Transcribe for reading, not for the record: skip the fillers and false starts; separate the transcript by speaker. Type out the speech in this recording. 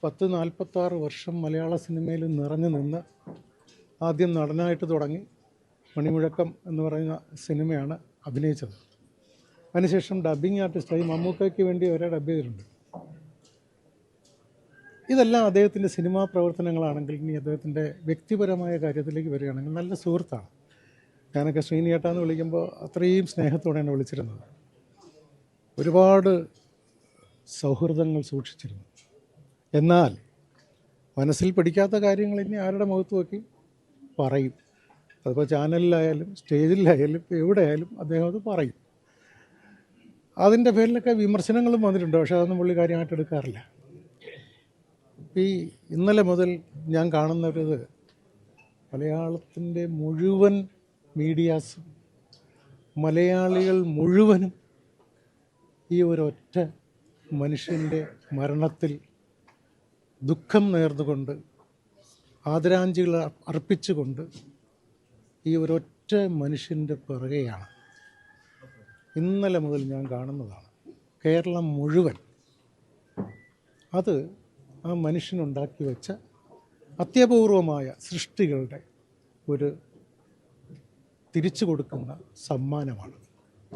Speaker 1: 46 വർഷം മലയാള സിനിമയിൽ നിറഞ്ഞു നിന്ന് ആദ്യം നടനായിട്ട് തുടങ്ങി മണിമുഴക്കം എന്ന് പറയുന്ന സിനിമയാണ് അഭിനയിച്ചത്. അതിനുശേഷം ഡബ്ബിംഗ് ആർട്ടിസ്റ്റായി മമ്മൂക്കയ്ക്ക് വേണ്ടി വരെ ഡബ് ചെയ്തിട്ടുണ്ട്. ഇതെല്ലാം അദ്ദേഹത്തിൻ്റെ സിനിമാ പ്രവർത്തനങ്ങളാണെങ്കിൽ, ഇനി അദ്ദേഹത്തിൻ്റെ വ്യക്തിപരമായ കാര്യത്തിലേക്ക് വരികയാണെങ്കിൽ നല്ല സുഹൃത്താണ്. ഞാനൊക്കെ ശ്രീനിയേട്ടാന്ന് വിളിക്കുമ്പോൾ അത്രയും സ്നേഹത്തോടെയാണ് വിളിച്ചിരുന്നത്. ഒരുപാട് സൗഹൃദങ്ങൾ സൂക്ഷിച്ചിരുന്നു. എന്നാൽ മനസ്സിൽ പിടിക്കാത്ത കാര്യങ്ങൾ ഇനി ആരുടെ മുഖത്ത് നോക്കി പറയും. അതിപ്പോൾ ചാനലിലായാലും സ്റ്റേജിലായാലും എവിടെയായാലും അദ്ദേഹം അത് പറയും. അതിൻ്റെ പേരിലൊക്കെ വിമർശനങ്ങളും വന്നിട്ടുണ്ട്. പക്ഷേ അതൊന്നും പുള്ളി കാര്യമായിട്ട് എടുക്കാറില്ല. ഇന്നലെ മുതൽ ഞാൻ കാണുന്നത് മലയാളത്തിൻ്റെ മുഴുവൻ മീഡിയാസും മലയാളികൾ മുഴുവനും ഈ ഒരൊറ്റ മനുഷ്യൻ്റെ മരണത്തിൽ ദുഃഖം നേർന്നുകൊണ്ട് ആദരാഞ്ജലികൾ അർപ്പിച്ചുകൊണ്ട് ഈ ഒരൊറ്റ മനുഷ്യൻ്റെ പിറകെയാണ് ഇന്നലെ മുതൽ ഞാൻ കാണുന്നതാണ്. കേരളം മുഴുവൻ അത് ആ മനുഷ്യനുണ്ടാക്കി വെച്ച അത്യപൂർവമായ സൃഷ്ടികളുടെ ഒരു തിരിച്ചു കൊടുക്കുന്ന സമ്മാനമാണ്.